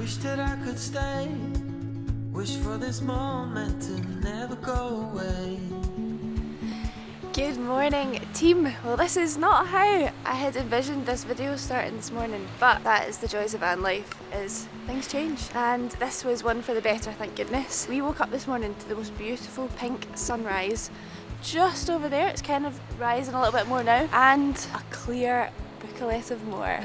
Wish that I could stay. Wish for this moment to never go away. Good morning, team. Well, this is not how I had envisioned this video starting this morning, but that is the joys of van life, is things change. And this was one for the better, thank goodness. We woke up this morning to the most beautiful pink sunrise just over there. It's kind of rising a little bit more now, and a clear booklet of more.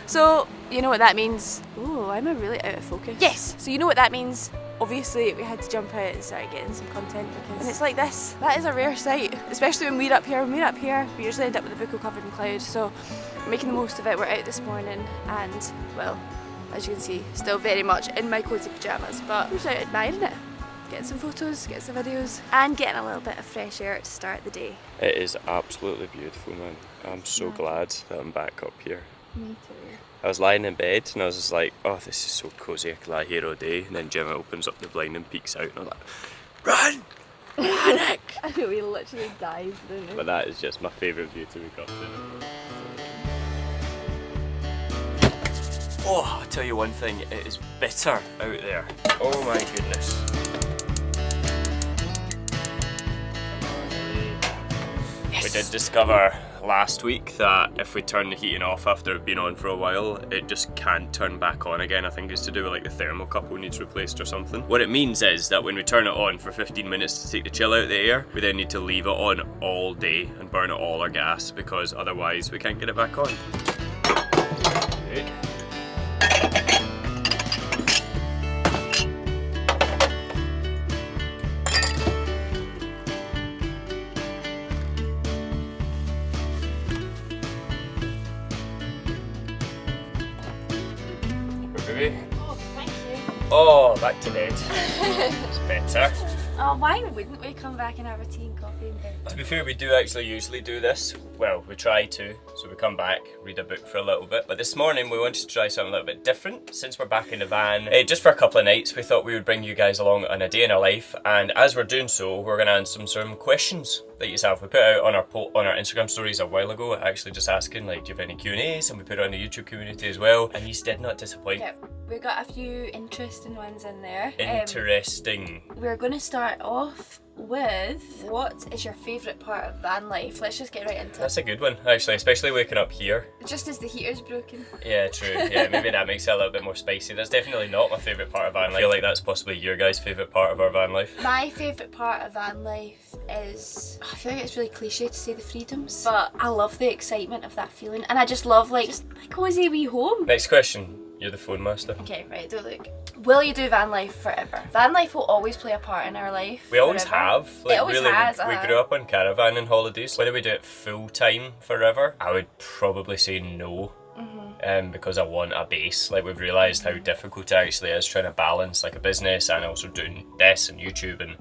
So, you know what that means. Oh, I'm really out of focus. Yes, so you know what that means. Obviously, we had to jump out and start getting some content because when it's like this, that is a rare sight, especially when we're up here. When we're up here, we usually end up with the buckle covered in cloud, so we're making the most of it. We're out this morning and, well, as you can see, still very much in my cosy pyjamas, but we're just out admiring it. Getting some photos, getting some videos, and getting a little bit of fresh air to start the day. It is absolutely beautiful, man. I'm so glad that I'm back up here. Me too. I was lying in bed and I was just like, oh, this is so cosy, I could lie here all day. And then Gemma opens up the blind and peeks out and I'm like, run! Panic! I know, we literally dived, didn't we? But that is just my favourite view to wake up to. Oh, I'll tell you one thing, it is bitter out there. Oh my goodness. Yes. We did discover last week that if we turn the heating off after it's been on for a while, it just can't turn back on again. I think it's to do with like the thermocouple needs replaced or something. What it means is that when we turn it on for 15 minutes to take the chill out of the air, we then need to leave it on all day and burn out all our gas because otherwise we can't get it back on. Okay. Oh, thank you. Oh, back to bed. It's better. Oh, why wouldn't we come back and have a tea and coffee in bed? To be fair, we do actually usually do this. Well, we try to. So we come back, read a book for a little bit. But this morning we wanted to try something a little bit different. Since we're back in the van, just for a couple of nights, we thought we would bring you guys along on a day in our life. And as we're doing so, we're going to answer some questions that you have. We put out on our Instagram stories a while ago, actually just asking, like, do you have any Q&As? And we put it on the YouTube community as well. And these did not disappoint. Yeah, we got a few interesting ones in there. Interesting. We're going to start off with, what is your favourite part of van life? Let's just get right into it. That's a good one, actually, especially waking up here. Just as the heater's broken. Yeah, true. Yeah, maybe that makes it a little bit more spicy. That's definitely not my favourite part of van life. I feel like that's possibly your guys' favourite part of our van life. My favourite part of van life is, I feel like it's really cliche to say the freedoms, but I love the excitement of that feeling, and I just love like just a cosy wee home. Next question. You're the phone master. Okay, right, don't look. Will you do van life forever? Van life will always play a part in our life. We always forever. have. Like, it always really, has. we grew up on caravan and holidays. Whether we do it full time forever, I would probably say no. Because I want a base. Like, we've realised how difficult it actually is trying to balance like a business and also doing this and YouTube and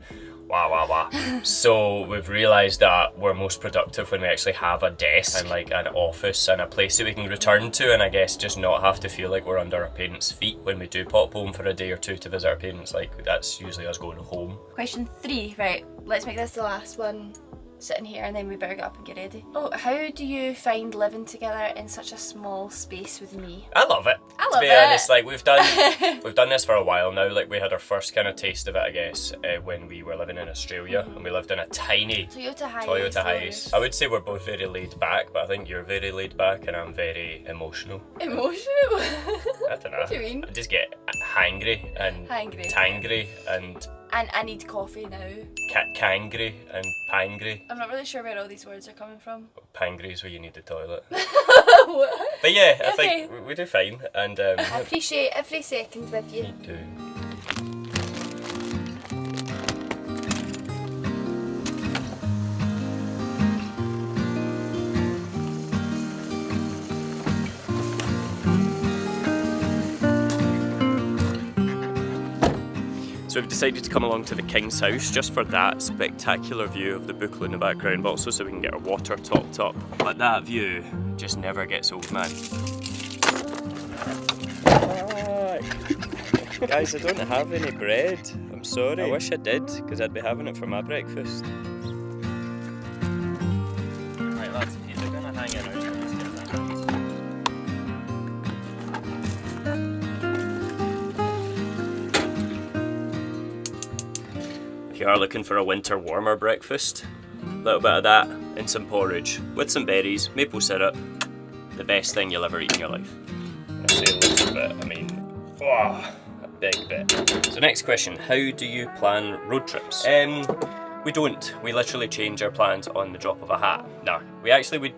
wah. So we've realised that we're most productive when we actually have a desk and like an office and a place that we can return to, and I guess just not have to feel like we're under our parents' feet when we do pop home for a day or two to visit our parents. Like, that's usually us going home. Question 3, right, let's make this the last one. Sitting here and then we better get up and get ready. Oh, how do you find living together in such a small space with me? I love it. I love to be it. honest, like we've done this for a while now. Like, we had our first kind of taste of it, I guess, when we were living in Australia, and we lived in a tiny Toyota Hiace. I would say we're both very laid back, but I think you're very laid back and I'm very emotional. Emotional? I don't know. What do you mean? I just get hangry and tangry and I need coffee now. Kangry and pangry. I'm not really sure where all these words are coming from. Pangry is where you need the toilet. What? But yeah, I Okay. think we do fine. And I appreciate every second with you. Me too. So we've decided to come along to the King's house just for that spectacular view of the Buckle in the background, but also so we can get our water topped up. But that view just never gets old, man. Guys, I don't have any bread. I'm sorry. I wish I did, because I'd be having it for my breakfast. Right, lads, if you're going to hang out, I'll just get that. you are looking for a winter warmer breakfast, a little bit of that and some porridge with some berries, maple syrup, the best thing you'll ever eat in your life. I say a little bit, I mean, a big bit. So next question, how do you plan road trips? We don't. We literally change our plans on the drop of a hat. No, we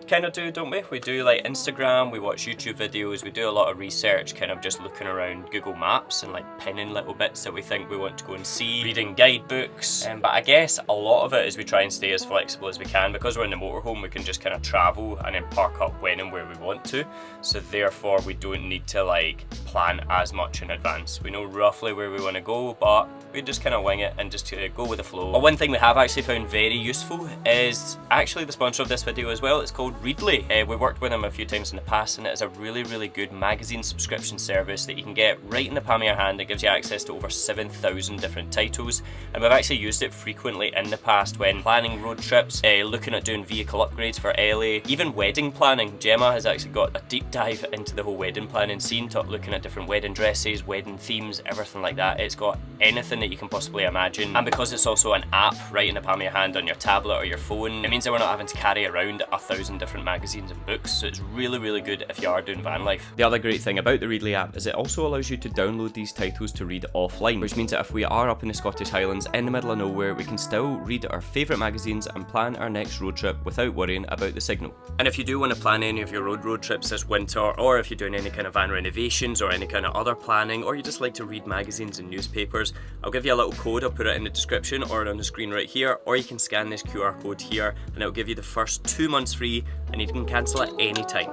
kind of do, don't we? We do like Instagram, we watch YouTube videos, we do a lot of research, kind of just looking around Google Maps and like pinning little bits that we think we want to go and see, reading guidebooks. But I guess a lot of it is we try and stay as flexible as we can. Because we're in the motorhome, we can just kind of travel and then park up when and where we want to. So therefore we don't need to like plan as much in advance. We know roughly where we want to go, but we just kind of wing it and just go with the flow. But one thing we have actually found very useful is actually the sponsor of this video as well. It's called Readly. We worked with them a few times in the past, and it is a really, really good magazine subscription service that you can get right in the palm of your hand. It gives you access to over 7,000 different titles, and we've actually used it frequently in the past when planning road trips, looking at doing vehicle upgrades for Ellie, even wedding planning. Gemma has actually got a deep dive into the whole wedding planning scene, looking at different wedding dresses, wedding themes, everything like that. It's got anything that you can possibly imagine, and because it's also an app right in the palm of your hand on your tablet or your phone, it means that we're not having to carry around 1,000 different magazines and books, so it's really, really good if you are doing van life. The other great thing about the Readly app is it also allows you to download these titles to read offline, which means that if we are up in the Scottish Highlands in the middle of nowhere, we can still read our favourite magazines and plan our next road trip without worrying about the signal. And if you do want to plan any of your road trips this winter, or if you're doing any kind of van renovations or any kind of other planning, or you just like to read magazines and newspapers, I'll give you a little code. I'll put it in the description or on the screen right here, or you can scan this QR code here and it'll give you the first 2 months free, and you can cancel at any time.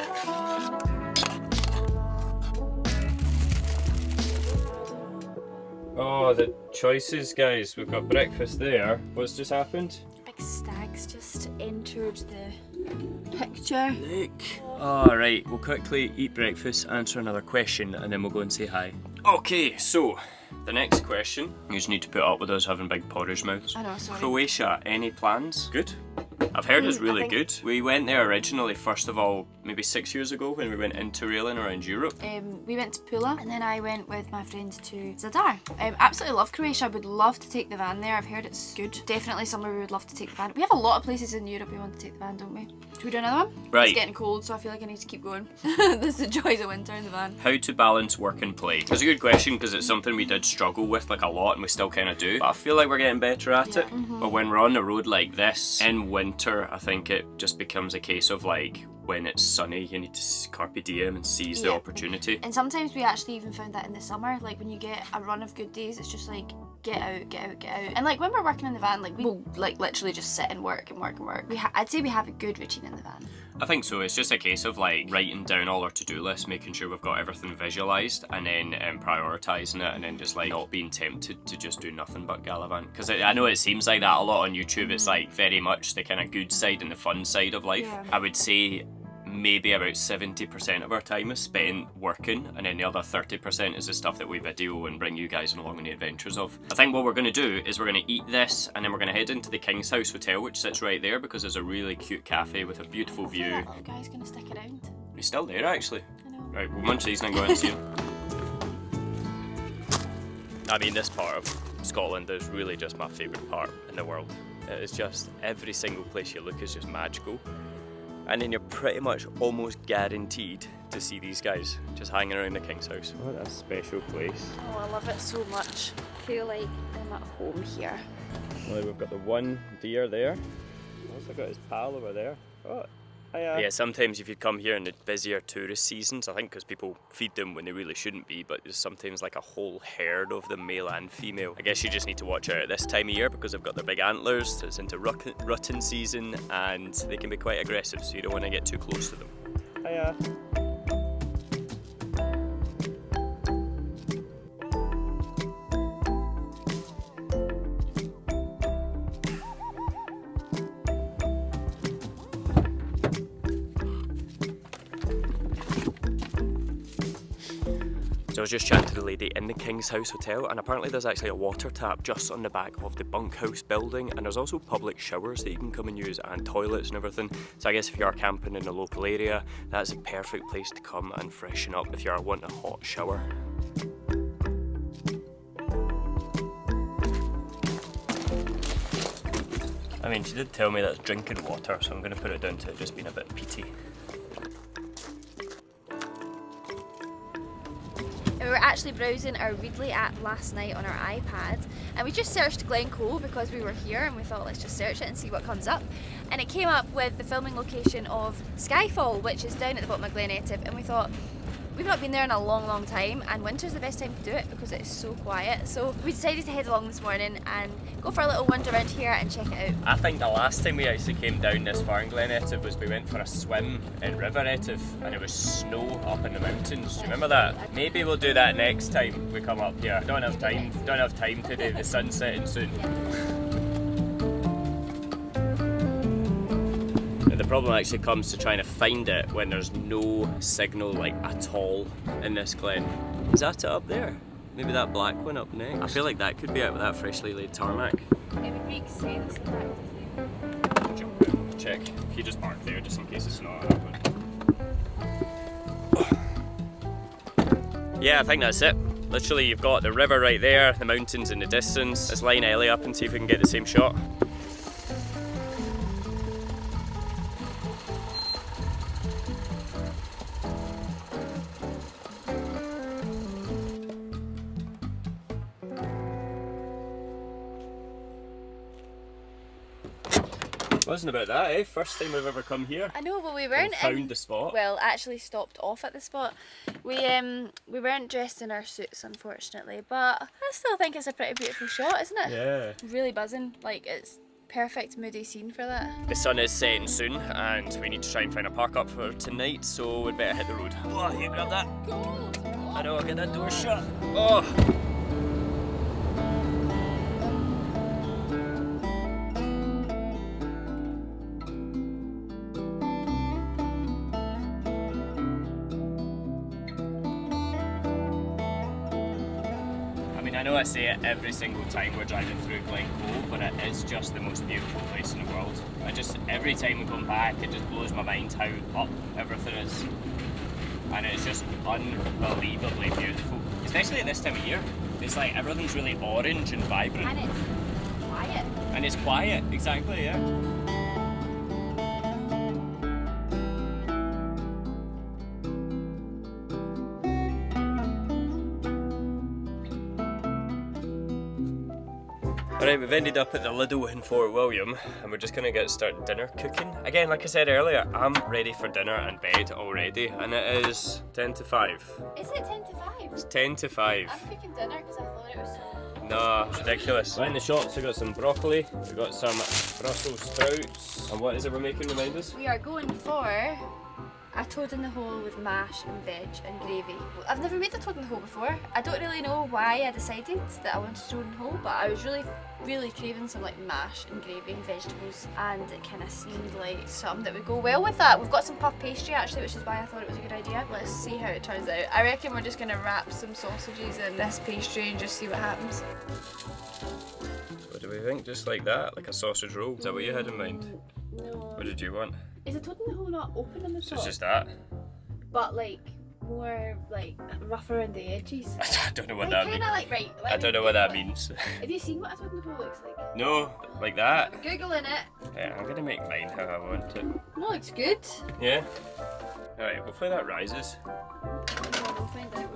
Oh, the choices, guys. We've got breakfast there. What's just happened? Big stags just entered the picture. Look. Alright, we'll quickly eat breakfast, answer another question, and then we'll go and say hi. Okay, so the next question. You just need to put up with us having big porridge mouths. I know, sorry. Croatia, any plans? Good. I've heard it's really good. We went there originally, first of all, maybe 6 years ago when we went interrailing around Europe. We went to Pula, and then I went with my friends to Zadar. Absolutely love Croatia. I would love to take the van there. I've heard it's good. Definitely somewhere we would love to take the van. We have a lot of places in Europe we want to take the van, don't we? Should we do another one? Right. It's getting cold, so I feel like I need to keep going. This is the joys of winter in the van. How to balance work and play? It's a good question because it's something we did struggle with like a lot, and we still kind of do. But I feel like we're getting better at it. But when we're on the road like this, in winter, I think it just becomes a case of like, when it's sunny, you need to carpe diem and seize the opportunity. And sometimes we actually even found that in the summer, like when you get a run of good days, it's just like, get out, get out, get out. And like when we're working in the van, like we will like literally just sit and work and work and work. I'd say we have a good routine in the van. I think so. It's just a case of like writing down all our to-do lists, making sure we've got everything visualised, and then prioritising it, and then just like not being tempted to just do nothing but gallivant. Because I know it seems like that a lot on YouTube. It's like very much the kind of good side and the fun side of life. I would say maybe about 70% of our time is spent working, and then the other 30% is the stuff that we video and bring you guys along on the adventures of. I think what we're going to do is we're going to eat this, and then we're going to head into the Kingshouse Hotel, which sits right there because there's a really cute cafe with a beautiful view. That little guy's going to stick around. He's still there actually. I know. Right, we'll munch these and go out and see him. I mean, this part of Scotland is really just my favourite part in the world. It is just, every single place you look is just magical. And then you're pretty much almost guaranteed to see these guys just hanging around the King's house. What a special place. Oh, I love it so much. I feel like I'm at home here. Well, we've got the one deer there. Also got his pal over there. Oh, hiya. Yeah, sometimes if you come here in the busier tourist seasons, I think because people feed them when they really shouldn't be, but there's sometimes like a whole herd of them, male and female. I guess you just need to watch out at this time of year because they've got their big antlers, it's into rutting season, and they can be quite aggressive, so you don't want to get too close to them. Hiya. So I was just chatting to the lady in the Kingshouse Hotel, and apparently there's actually a water tap just on the back of the bunkhouse building, and there's also public showers that you can come and use, and toilets and everything. So I guess if you are camping in the local area, that's a perfect place to come and freshen up if you are wanting a hot shower. mean, she did tell me that's drinking water, so I'm going to put it down to it just being a bit peaty. We were actually browsing our Readly app last night on our iPad, and we just searched Glencoe because we were here and we thought let's just search it and see what comes up. And it came up with the filming location of Skyfall, which is down at the bottom of Glen Etive, and we thought we've not been there in a long time, and winter's the best time to do it because it is so quiet. So we decided to head along this morning and go for a little wander around here and check it out. I think the last time we actually came down this far in Glen Etive was we went for a swim in River Etive and it was snow up in the mountains. Do you remember that? Maybe we'll do that next time we come up here. Don't have time today, the sun's setting soon. The problem actually comes to trying to find it when there's no signal like at all in this glen. Is that it up there? Maybe that black one up next? I feel like that could be it with that freshly laid tarmac. It would make sense in fact. Jump in, check. If you just park there just in case it's not that one. Yeah, I think that's it. Literally you've got the river right there, the mountains in the distance. Let's line Ellie up and see if we can get the same shot. Wasn't about that, eh? First time we've ever come here. I know, but we weren't found the spot. Well, actually stopped off at the spot. We weren't dressed in our suits, unfortunately, but I still think it's a pretty beautiful shot, isn't it? Yeah. Really buzzing. Like, it's perfect moody scene for that. The sun is setting soon, and we need to try and find a park up for tonight, so we'd better hit the road. Oh, you grab that. Gold. I know, I'll get that door shut. Oh. I know I say it every single time we're driving through Glencoe, but it is just the most beautiful place in the world. Every time we come back, it just blows my mind how up everything is. And it's just unbelievably beautiful. Especially at this time of year. It's like everything's really orange and vibrant. And it's quiet. And it's quiet, exactly, yeah. Alright, we've ended up at the Lidl in Fort William and we're just going to get started dinner cooking. Again, like I said earlier, I'm ready for dinner and bed already, and it is 10 to 5. Is it 10 to 5? It's 10 to 5. I'm cooking dinner because I thought it was so... No, it's ridiculous. Right in the shops, we've got some broccoli, we've got some Brussels sprouts, and what is it we're making, remind us? We are going for a toad in the hole with mash and veg and gravy. I've never made a toad in the hole before. I don't really know why I decided that I wanted toad in the hole, but I was really craving some like mash and gravy and vegetables, and it kind of seemed like something that would go well with that. We've got some puff pastry actually, which is why I thought it was a good idea. Let's see how it turns out. I reckon we're just going to wrap some sausages in this pastry and just see what happens. What do we think? Just like that? Like a sausage roll? Is that what you had in mind? No. What did you want? Is a toad in the hole not open on the top? So it's just that? But like more like rougher on the edges. I don't know what that means. Like, right, I don't know what that means. Have you seen what a toad in the hole looks like? No, like that? Googling it. Yeah, I'm gonna make mine how I want it. No, it's good. Yeah? Alright, hopefully that rises. We'll find out.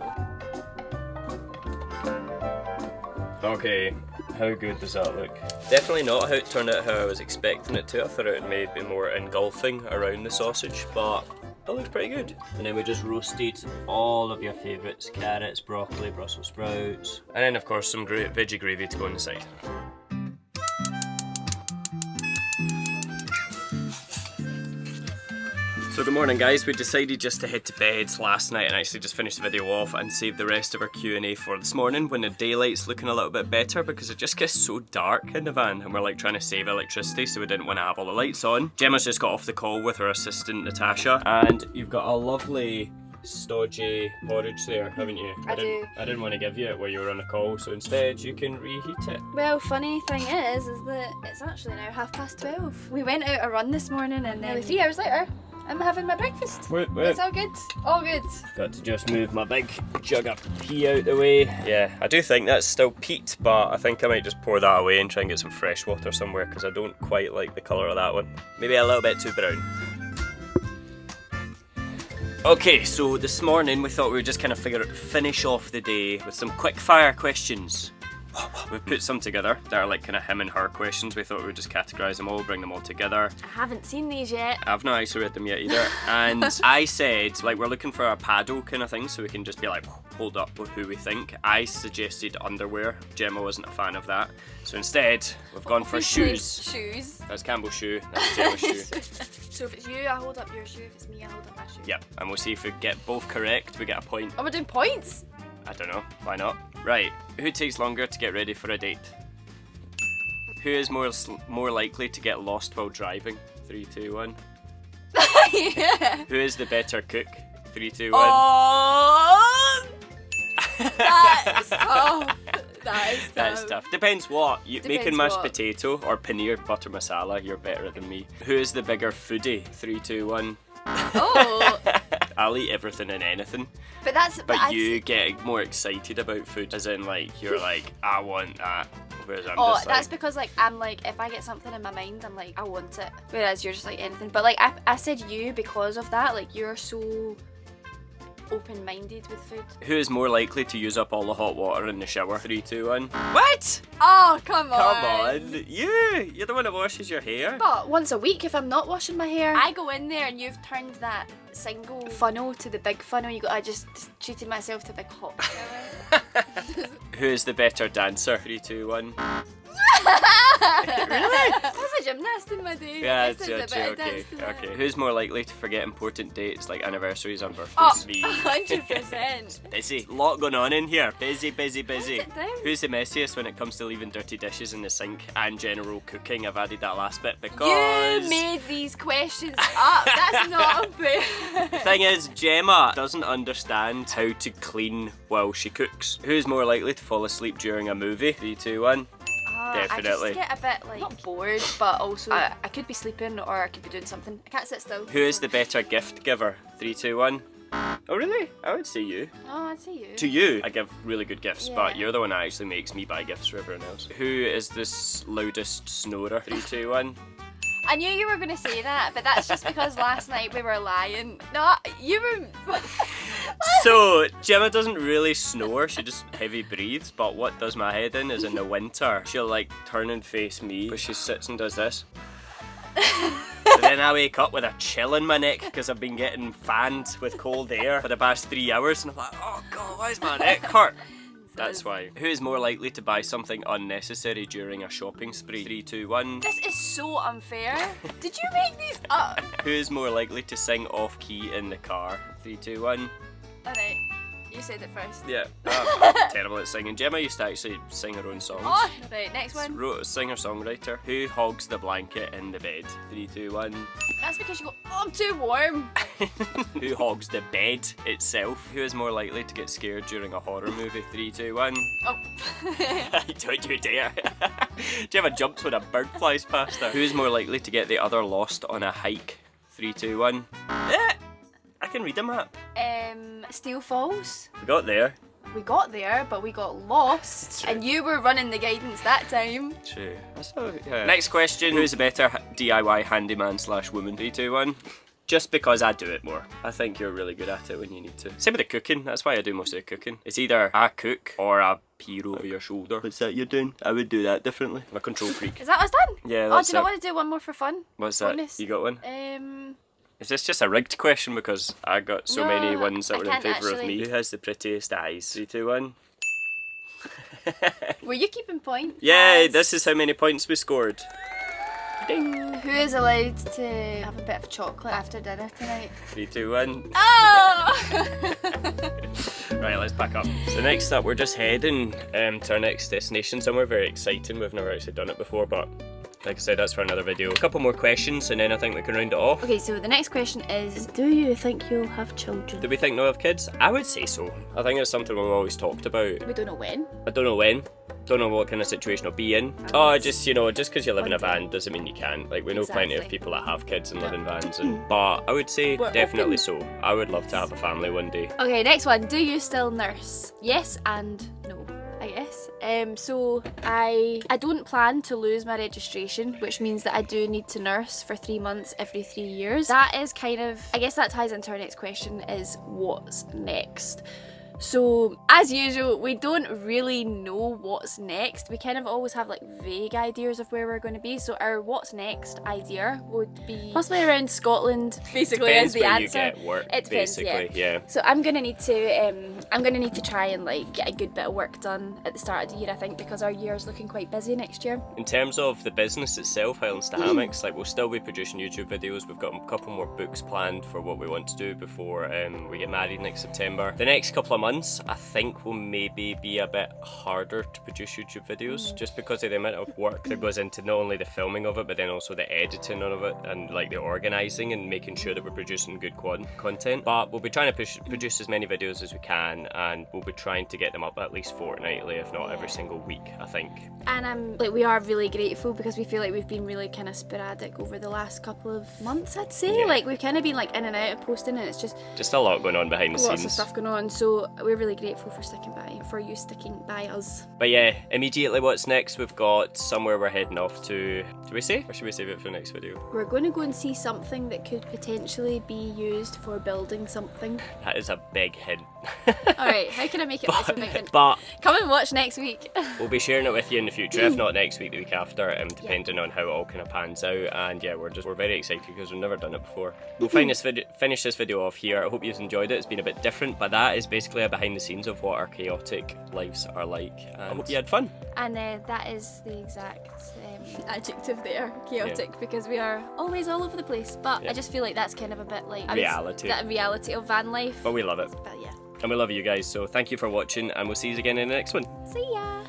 Okay, how good does that look? Definitely not how it turned out how I was expecting it to. I thought it may be more engulfing around the sausage, but that looks pretty good. And then we just roasted all of your favourites: carrots, broccoli, Brussels sprouts, and then of course some veggie gravy to go on the side. So good morning guys, we decided just to head to bed last night and actually just finish the video off and save the rest of our Q&A for this morning when the daylight's looking a little bit better, because it just gets so dark in the van and we're like trying to save electricity, so we didn't want to have all the lights on. Gemma's just got off the call with her assistant Natasha, and you've got a lovely stodgy porridge there, haven't you? I didn't want to give you it while you were on a call, so instead you can reheat it. Well, funny thing is that it's actually now 12:30. We went out a run this morning and then 3 hours later I'm having my breakfast. Wait. It's all good. All good. Got to just move my big jug of pee out the way. Yeah, I do think that's still peat, but I think I might just pour that away and try and get some fresh water somewhere because I don't quite like the colour of that one. Maybe a little bit too brown. Okay, so this morning we thought we would just kind of finish off the day with some quickfire questions. We've put some together that are like kind of him and her questions. We thought we would just categorise them all, bring them all together. I haven't seen these yet. I've not actually read them yet either. And I said, like, we're looking for a paddle kind of thing, so we can just be like, hold up with who we think. I suggested underwear. Gemma wasn't a fan of that. So instead, we've gone for shoes. Shoes. That's Campbell's shoe, that's Gemma's shoe. So if it's you, I hold up your shoe. If it's me, I hold up my shoe. Yep, and we'll see if we get both correct, we get a point. Oh, we're doing points? I don't know, why not? Right, who takes longer to get ready for a date? Who is more likely to get lost while driving? 3, 2, 1. Yeah. Who is the better cook? 3, 2, 1. Oh, that's tough. That is tough. That's tough. Depends what. Making mashed what. potato or paneer butter masala, you're better than me. Who is the bigger foodie? 3, 2, 1. Oh. I'll eat everything and anything. But you get more excited about food, as in like you're like, I want that. Whereas I'm oh, just like, that's because like I'm like, if I get something in my mind, I'm like, I want it. Whereas you're just like anything. But like I said you because of that. Like you're so open-minded with food. who is more likely to use up all the hot water in the shower? 3, 2, 1. What? Oh, come on. Come on. You're the one that washes your hair. But once a week, if I'm not washing my hair, I go in there and you've turned that single funnel to the big funnel. I just treated myself to a big hot shower. Who is the better dancer? 3, 2, 1. Really? I was a gymnast in my day. Yeah, This is that's a bit true. of Okay, dance to that. okay. Who's more likely to forget important dates like anniversaries and birthdays? Oh, Me. 100%. Busy. Lot going on in here. Busy. Sit down. Who's the messiest when it comes to leaving dirty dishes in the sink and general cooking? I've added that last bit because You made these questions up. That's not fair. the thing is, Gemma doesn't understand how to clean while she cooks. Who's more likely to fall asleep during a movie? 3, 2, 1. Definitely. I just get a bit like not bored, but also I could be sleeping or I could be doing something. I can't sit still. Who is the better gift giver? 3, 2, 1. Oh really? I would say you. Oh, I'd say you. To you, I give really good gifts, but Yeah. you're the one that actually makes me buy gifts for everyone else. Who is the loudest snorer? 3, 2, 1. I knew you were going to say that, but that's just because last night we were lying. No, you were... So, Gemma doesn't really snore, she just heavy breathes, but what does my head in is in the winter, she'll like turn and face me, but she sits and does this. So then I wake up with a chill in my neck because I've been getting fanned with cold air for the past 3 hours, and I'm like, oh god, why is my neck hurt? That's why. Who is more likely to buy something unnecessary during a shopping spree? 3, 2, 1. This is so unfair. Did you make these up? Who is more likely to sing off key in the car? 3, 2, 1. Alright, you said it first. Yeah, I'm terrible at singing. Gemma used to actually sing her own songs. Oh, right, next one. Singer-songwriter. Who hogs the blanket in the bed? 3, 2, 1. That's because you go, oh, I'm too warm. Who hogs the bed itself? Who is more likely to get scared during a horror movie? 3, 2, 1. Oh. Don't you dare. Gemma jumps when a bird flies past her. Who is more likely to get the other lost on a hike? 3, 2, 1. I can read a map. Steel Falls. We got there. We got there, but we got lost. True. And you were running the guidance that time. True. Next question. Who's a better DIY handyman / woman? 3, 2, 1. Just because I do it more. I think you're really good at it when you need to. Same with the cooking. That's why I do most of the cooking. It's either I cook or I peer over your shoulder. What's that you're doing? I would do that differently. I'm a control freak. Is that us done? Yeah, Oh, that's do you not it. want to do one more for fun? What's Bonus? that? You got one? Um, Is this just a rigged question because I got so No, many ones that I were in can't favour of actually. me? Who has the prettiest eyes? 3, 2, 1. were you keeping point? Yay, Yes. this is how many points we scored. Ding. Who is allowed to have a bit of chocolate after dinner tonight? 3, 2, 1. Oh! Right, let's pack up. So next up, we're just heading to our next destination, somewhere very exciting. We've never actually done it before, but like I said, that's for another video. A couple more questions, and then I think we can round it off. Okay, so the next question is, do you think you'll have children? Do we think no of kids? I would say so. I think it's something we've always talked about. We don't know when. I don't know when. don't know what kind of situation I'll be in. Just because you live in a van doesn't mean you can't. Like, we know plenty of people that have kids and live in vans, but I would say definitely so. I would love to have a family one day. Okay, next one. Do you still nurse? Yes and no, I guess. So I don't plan to lose my registration, which means that I do need to nurse for 3 months every 3 years. That is kind of, I guess that ties into our next question, is what's next? So, as usual, we don't really know what's next. We kind of always have like vague ideas of where we're going to be. So our what's next idea would be possibly around Scotland, basically, Depends as the where answer. You get work, it depends, basically, yeah. So I'm gonna need to try and like get a good bit of work done at the start of the year, I think, because our year is looking quite busy next year. In terms of the business itself, Highlands to Hammocks, like, we'll still be producing YouTube videos. We've got a couple more books planned for what we want to do before we get married next September. The next couple of months, I think, will maybe be a bit harder to produce YouTube videos, just because of the amount of work that goes into not only the filming of it, but then also the editing of it and like the organising and making sure that we're producing good content. But we'll be trying to produce as many videos as we can, and we'll be trying to get them up at least fortnightly, if not every single week, I think. And we are really grateful because we feel like we've been really kind of sporadic over the last couple of months, I'd say. Yeah. Like, we've kind of been like in and out of posting, and it's just a lot going on behind the scenes. Lots of stuff going on, so we're really grateful for you sticking by us. But yeah, immediately what's next, we've got somewhere we're heading off to. Do we say? Or should we save it for the next video? We're going to go and see something that could potentially be used for building something. That is a big hint. Alright, how can I make it less of a big hint? But come and watch next week. We'll be sharing it with you in the future, if not next week, the week after, depending on how it all kind of pans out. And yeah, we're very excited because we've never done it before. We'll finish this video off here. I hope you've enjoyed it. It's been a bit different, but that is basically a behind the scenes of what our chaotic lives are like. And I hope you had fun. And that is the exact adjective there, chaotic, because we are always all over the place. But I just feel like that's kind of a bit like reality. That reality of van life. But we love it. But yeah. And we love you guys, so thank you for watching, and we'll see you again in the next one. See ya!